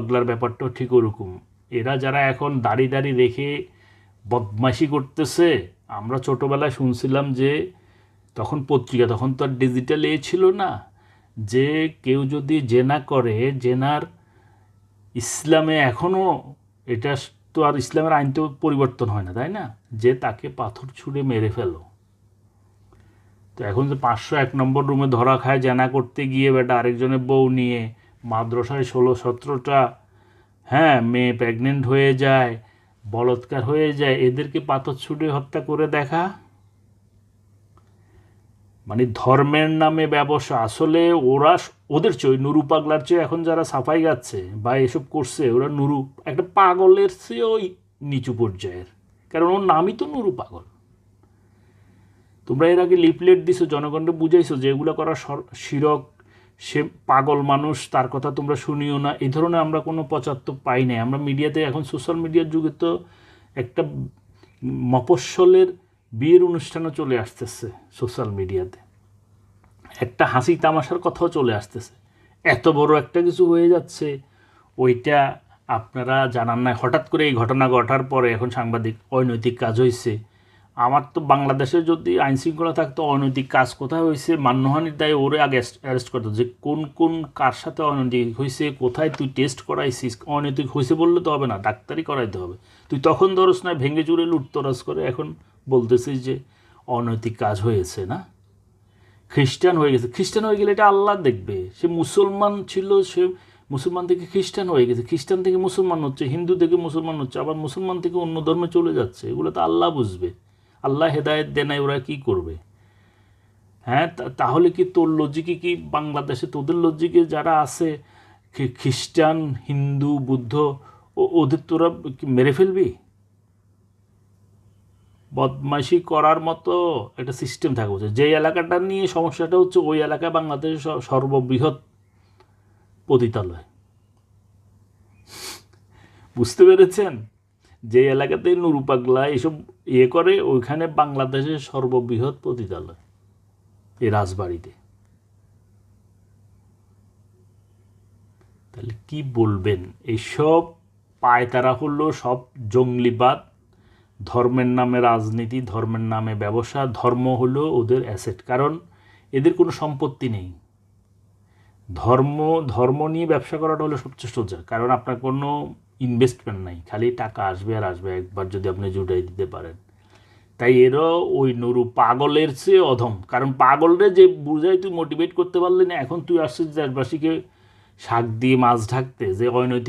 পাগলার ব্যাপারটাও ঠিক ওরকম। এরা যারা এখন দাড়ি রেখে বদমাইশি করতেছে, আমরা ছোটোবেলায় শুনছিলাম যে তখন পত্রিকা, তখন তো আর ডিজিটাল ছিল না, যে কেউ যদি জেনা করে, জেনার ইসলামে এখনও এটা তো আর ইসলামের আইন তো পরিবর্তন হয় না, তাই না, যে তাকে পাথর ছুঁড়ে মেরে ফেলো। তো এখন যে 501 রুমে ধরা খায় জেনা করতে গিয়ে বেটা আরেকজনের বউ নিয়ে, মাদ্রাসায় 16-17টা মেয়ে প্রেগনেন্ট হয়ে যায়, বলৎকার হয়ে যায়, এদেরকে পাথর ছুঁড়ে হত্যা করে দেখা, মানে ধর্মের নামে ব্যবসা। আসলে ওরা ওদের চেয়ে, নুরু পাগলার চেয়ে এখন যারা সাফাই গাচ্ছে বা এসব করছে, ওরা নুরু একটা পাগলের চেয়েও নিচু পর্যায়ের, কারণ ওর নামই তো নুরু পাগল। তোমরা এর আগে লিফলেট দিছো, জনগণকে বুঝাইছো যে এগুলো করা শিরক, সে পাগল মানুষ, তার কথা তোমরা শুনিও না। এই ধরনের আমরা কোনো পঁচাত্তর পাই নাই। আমরা মিডিয়াতে এখন সোশ্যাল মিডিয়ার যুগে তো একটা মফস্বলের বিয়ের অনুষ্ঠানও চলে আসতেছে সোশ্যাল মিডিয়াতে, একটা হাসি তামাশার কথাও চলে আসতেছে। এত বড় একটা কিছু হয়ে যাচ্ছে, ওইটা আপনারা জানান না। হঠাৎ করে এই ঘটনা ঘটার পরে এখন সাংবাদিক অনৈতিক কাজ হয়েছে। আমার তো বাংলাদেশে যদি আইনশৃঙ্খলা থাকতো, অনৈতিক কাজ কোথায় হয়েছে, মানহানির দায়ে ওরে আগে অ্যারেস্ট করতো, যে কোন কার সাথে অনৈতিক হয়েছে, কোথায় তুই টেস্ট করাইছিস। অনৈতিক হয়েছে বললে তো হবে না, ডাক্তারি করাইতে হবে। তুই তখন ধরস না, ভেঙে চুরে লুটতরাজ করে এখন বলতেছিস যে অনৈতিক কাজ হয়েছে। না, খ্রিস্টান হয়ে গেছে, খ্রিস্টান হয়ে গেলে এটা আল্লাহ দেখবে। সে মুসলমান ছিল, সে মুসলমান থেকে খ্রিস্টান হয়ে গেছে, খ্রিস্টান থেকে মুসলমান হচ্ছে, হিন্দু থেকে মুসলমান হচ্ছে, আবার মুসলমান থেকে অন্য ধর্মে চলে যাচ্ছে। এগুলো তো আল্লাহ বুঝবে, আল্লাহ হেদায়েত দেয় না, ওরা কী করবে? তাহলে কি তোর লজিকে, কি বাংলাদেশে তোদের লজিকে যারা আছে খ্রিস্টান, হিন্দু, বুদ্ধ, ওদের তোরা মেরে ফেলবি? বদমাইশি করার মতো একটা সিস্টেম থাকা উচিত। যে এলাকাটা নিয়ে সমস্যাটা হচ্ছে, ওই এলাকায় বাংলাদেশের সর্ববৃহৎ পতিতালয়। বুঝতে পেরেছেন? যে এলাকাতে নুরু পাগলা এসব করে, ওইখানে বাংলাদেশের সর্ববৃহৎ পতিতালয়, এই রাজবাড়িতে। তাহলে কি বলবেন? এইসব পায়তারা হলো সব জঙ্গলিবাদ, ধর্মের নামে রাজনীতি, ধর্মের নামে ব্যবসা। ধর্ম হলো ওদের অ্যাসেট, কারণ এদের কোনো সম্পত্তি নেই। ধর্ম নিয়ে ব্যবসা করাটা হলো সবচেয়ে সোজা, কারণ আপনার কোনো ইনভেস্টমেন্ট নাই, খালি টাকা আসবে আর আসবে একবার যদি আপনি জুটাই দিতে পারেন। তাই এরও ওই নুরু পাগলের চেয়ে অধম, কারণ পাগলরে যে বুঝাই তুই মোটিভেট করতে পারলি না, এখন তুই আসছিস দেশবাসীকে শাক দিয়ে মাছ ঢাকতে, যে অনৈতিক